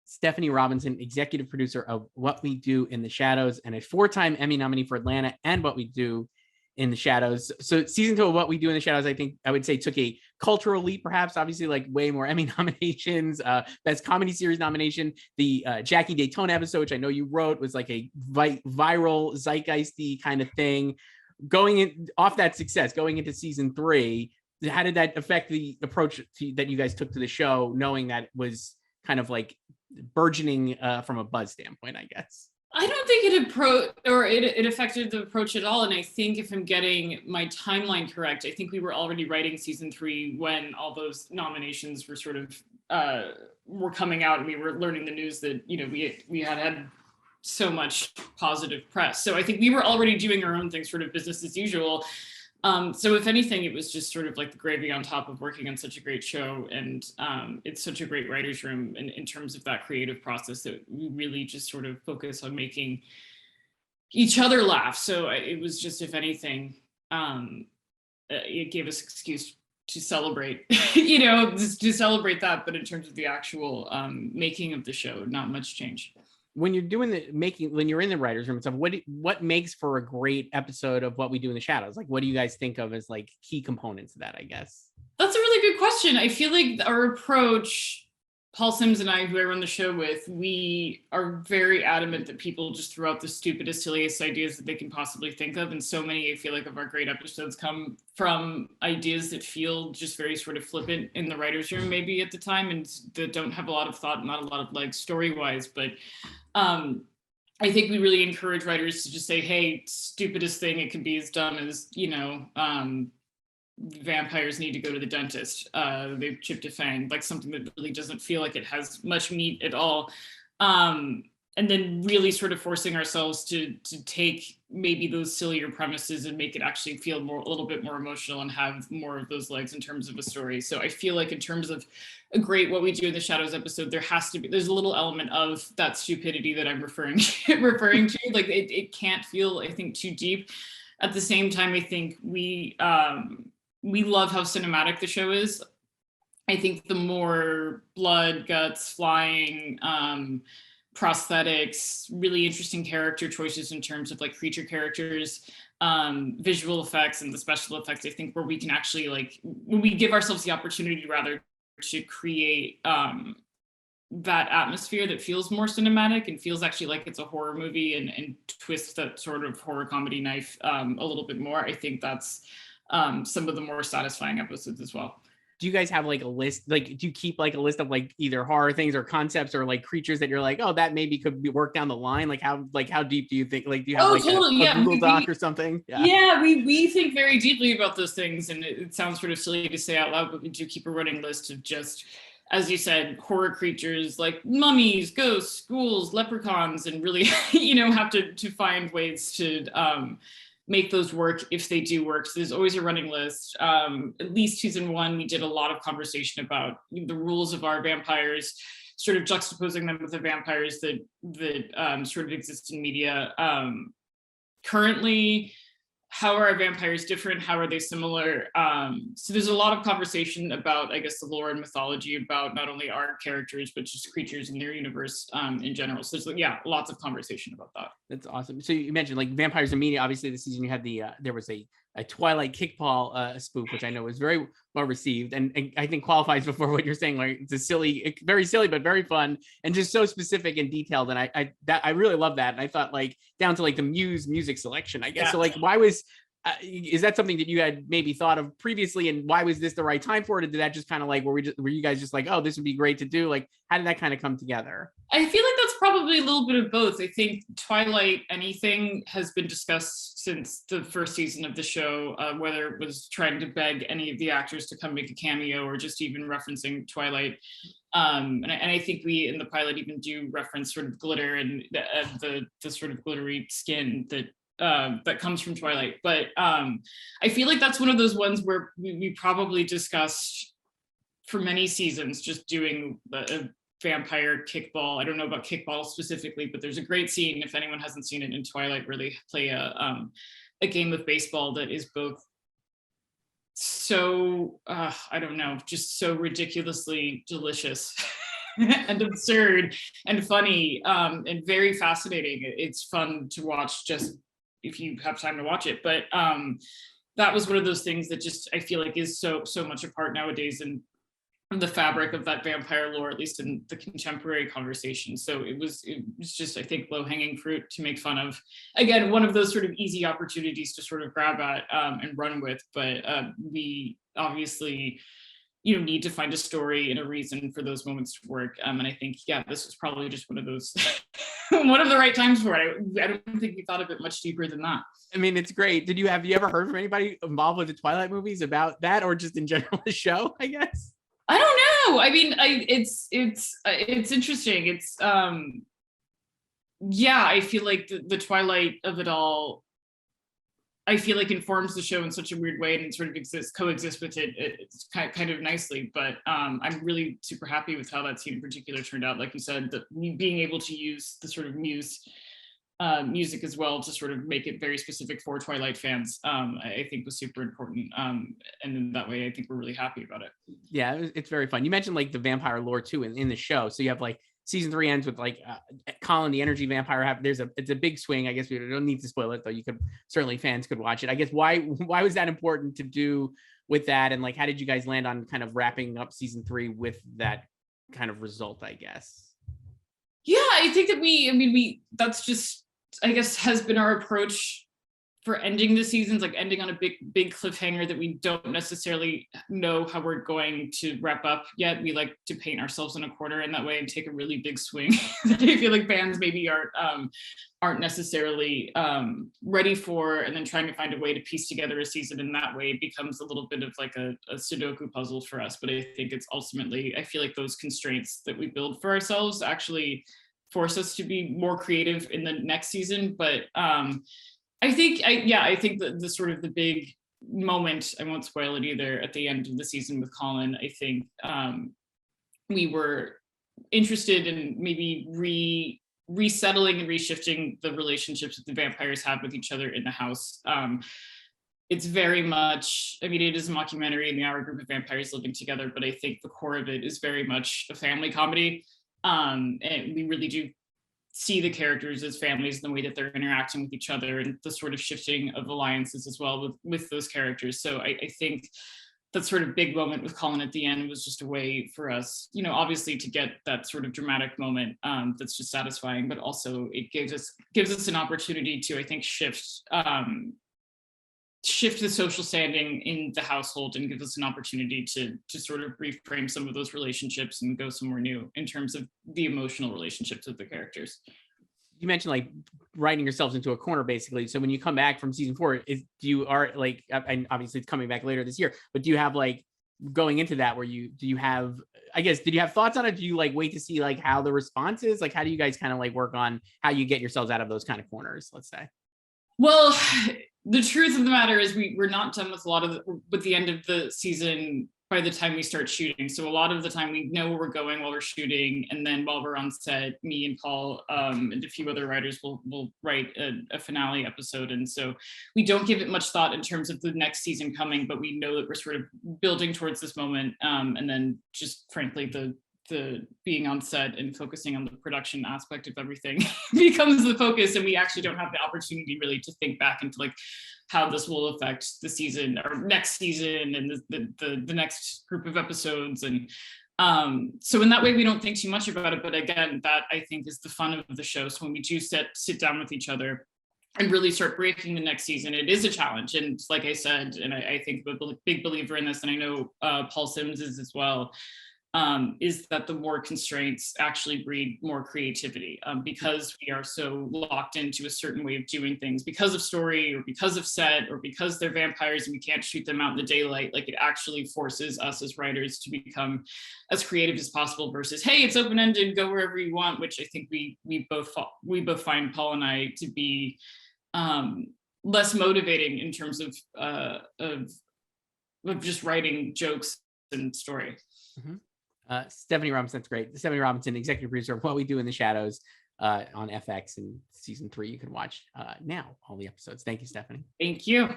Stefani Robinson, executive producer of What We Do in the Shadows and a 4-time Emmy nominee for Atlanta and What We Do in the Shadows. So season 2 of What We Do in the Shadows, I think I would say took a cultural leap, perhaps. Obviously, like way more Emmy nominations, best comedy series nomination. The Jackie Daytona episode, which I know you wrote, was like a viral zeitgeisty kind of thing. Going in off that success, going into season 3, how did that affect the approach that you guys took to the show, knowing that it was kind of like burgeoning from a buzz standpoint, I guess? I don't think it affected the approach at all. And I think if I'm getting my timeline correct, I think we were already writing season 3 when all those nominations were sort of were coming out, and we were learning the news that, you know, we had so much positive press. So I think we were already doing our own thing, sort of business as usual. So if anything, it was just sort of like the gravy on top of working on such a great show. And it's such a great writer's room in terms of that creative process that we really just sort of focus on making each other laugh. So it was just, if anything, it gave us an excuse to celebrate, you know, to celebrate that. But in terms of the actual making of the show, not much change. When you're doing when you're in the writer's room and stuff, what makes for a great episode of What We Do in the Shadows? Like, what do you guys think of as like key components of that, I guess? That's a really good question. I feel like our approach, Paul Sims and I, who I run the show with, we are very adamant that people just throw out the stupidest, silliest ideas that they can possibly think of. And so many, I feel like, of our great episodes come from ideas that feel just very sort of flippant in the writer's room, maybe at the time, and that don't have a lot of thought, not a lot of legs story-wise. But I think we really encourage writers to just say, hey, stupidest thing, it could be as dumb as, you know, vampires need to go to the dentist. They've chipped a fang, like something that really doesn't feel like it has much meat at all. And then really sort of forcing ourselves to take maybe those sillier premises and make it actually feel a little bit more emotional and have more of those legs in terms of a story. So I feel like in terms of a great What We Do in the Shadows episode, there's a little element of that stupidity that I'm referring to. Like it can't feel, I think, too deep. At the same time, I think we love how cinematic the show is. I think the more blood, guts, flying, prosthetics, really interesting character choices in terms of like creature characters, visual effects, and the special effects, I think, where we can actually, like, when we give ourselves the opportunity rather to create that atmosphere that feels more cinematic and feels actually like it's a horror movie, and twist that sort of horror comedy knife a little bit more, I think that's some of the more satisfying episodes as well. Do you guys have like a list? Like, do you keep like a list of like either horror things or concepts or like creatures that you're like, oh, that maybe could be worked down the line? Like how deep do you think? Like, do you have totally. a Google Doc or something? Yeah, we think very deeply about those things, and it sounds sort of silly to say out loud, but we do keep a running list of just, as you said, horror creatures like mummies, ghosts, ghouls, leprechauns, and really, you know, have to find ways to make those work if they do work. So there's always a running list. At least season 1, we did a lot of conversation about the rules of our vampires, sort of juxtaposing them with the vampires that sort of exist in media. Currently, how are our vampires different? How are they similar? So there's a lot of conversation about, I guess, the lore and mythology about not only our characters, but just creatures in their universe in general. So there's, yeah, lots of conversation about that. That's awesome. So you mentioned like vampires in media. Obviously, this season you had there was a Twilight Kickball spoof, which I know was very well received, and I think qualifies before what you're saying. Like, it's very silly, but very fun, and just so specific and detailed. And I really love that. And I thought, like, down to like the music selection, I guess. Yeah. So like, why was is that something that you had maybe thought of previously, and why was this the right time for it? Or did that just kind of like, were you guys just like, oh, this would be great to do? Like, how did that kind of come together? I feel like that's probably a little bit of both. I think Twilight anything has been discussed since the first season of the show, whether it was trying to beg any of the actors to come make a cameo or just even referencing Twilight. And I think we in the pilot even do reference sort of glitter and the sort of glittery skin that comes from Twilight. But I feel like that's one of those ones where we probably discussed for many seasons just doing a vampire kickball. I don't know about kickball specifically, but there's a great scene, if anyone hasn't seen it, in Twilight, where they play a game of baseball that is both so I don't know, just so ridiculously delicious and absurd and funny, and very fascinating. It's fun to watch just if you have time to watch it. But that was one of those things that just I feel like is so much a part nowadays in the fabric of that vampire lore, at least in the contemporary conversation. So it was just, I think, low-hanging fruit to make fun of. Again, one of those sort of easy opportunities to sort of grab at and run with. But we obviously, need to find a story and a reason for those moments to work. And I think, this was probably just one of those, one of the right times for it. I don't think we thought of it much deeper than that. I mean, it's great. Have you ever heard from anybody involved with the Twilight movies about that, or just in general the show, I guess? I don't know. I mean, it's interesting. It's I feel like the Twilight of it all, I feel like informs the show in such a weird way, and it sort of coexists with it. It's kind of nicely. But I'm really super happy with how that scene in particular turned out. Like you said, that being able to use the sort of music as well to sort of make it very specific for Twilight fans, I think was super important. And in that way, I think we're really happy about it. Yeah, it's very fun. You mentioned like the vampire lore too in the show. So you have like season 3 ends with like Colin, the energy vampire. It's a big swing. I guess we don't need to spoil it, though. Fans could watch it. I guess why was that important to do with that? And like, how did you guys land on kind of wrapping up season 3 with that kind of result, I guess? Yeah, I think that that's just, I guess, has been our approach for ending the seasons, like ending on a big cliffhanger that we don't necessarily know how we're going to wrap up yet. We like to paint ourselves in a corner in that way and take a really big swing that I feel like fans maybe aren't necessarily ready for, and then trying to find a way to piece together a season in that way becomes a little bit of like a Sudoku puzzle for us. But I think it's ultimately, I feel like those constraints that we build for ourselves actually force us to be more creative in the next season. But I think the sort of the big moment, I won't spoil it either, at the end of the season with Colin, I think we were interested in maybe resettling and reshifting the relationships that the vampires have with each other in the house. It's very much, I mean, it is a mockumentary and they are a group of vampires living together, but I think the core of it is very much a family comedy. And we really do see the characters as families and the way that they're interacting with each other and the sort of shifting of alliances as well with those characters. So I think that sort of big moment with Colin at the end was just a way for us, obviously to get that sort of dramatic moment that's just satisfying, but also it gives us an opportunity to, I think, shift the social standing in the household and gives us an opportunity to sort of reframe some of those relationships and go somewhere new in terms of the emotional relationships of the characters. You mentioned like writing yourselves into a corner, basically. So when you come back from season 4, and obviously it's coming back later this year, but do you have like going into that where did you have thoughts on it? Do you like wait to see like how the response is? Like, how do you guys kind of like work on how you get yourselves out of those kind of corners, let's say? Well, the truth of the matter is we're not done with the end of the season by the time we start shooting. So a lot of the time we know where we're going while we're shooting. And then while we're on set, me and Paul and a few other writers will write a finale episode. And so we don't give it much thought in terms of the next season coming, but we know that we're sort of building towards this moment. And then just frankly, the being on set and focusing on the production aspect of everything becomes the focus, and we actually don't have the opportunity really to think back into like how this will affect the season or next season and the next group of episodes. And so in that way we don't think too much about it, but again, that I think is the fun of the show. So when we do sit down with each other and really start breaking the next season, it is a challenge. And like I said, and I think I'm a big believer in this, and I know Paul Sims is as well, is that the more constraints actually breed more creativity, because we are so locked into a certain way of doing things because of story or because of set or because they're vampires and we can't shoot them out in the daylight. Like, it actually forces us as writers to become as creative as possible versus, hey, it's open-ended, go wherever you want, which I think we both find, Paul and I, to be less motivating in terms of just writing jokes and story. Mm-hmm. Stefani Robinson, that's great. Stefani Robinson, executive producer of What We Do in the Shadows on FX in season 3. You can watch now all the episodes. Thank you, Stefani. Thank you.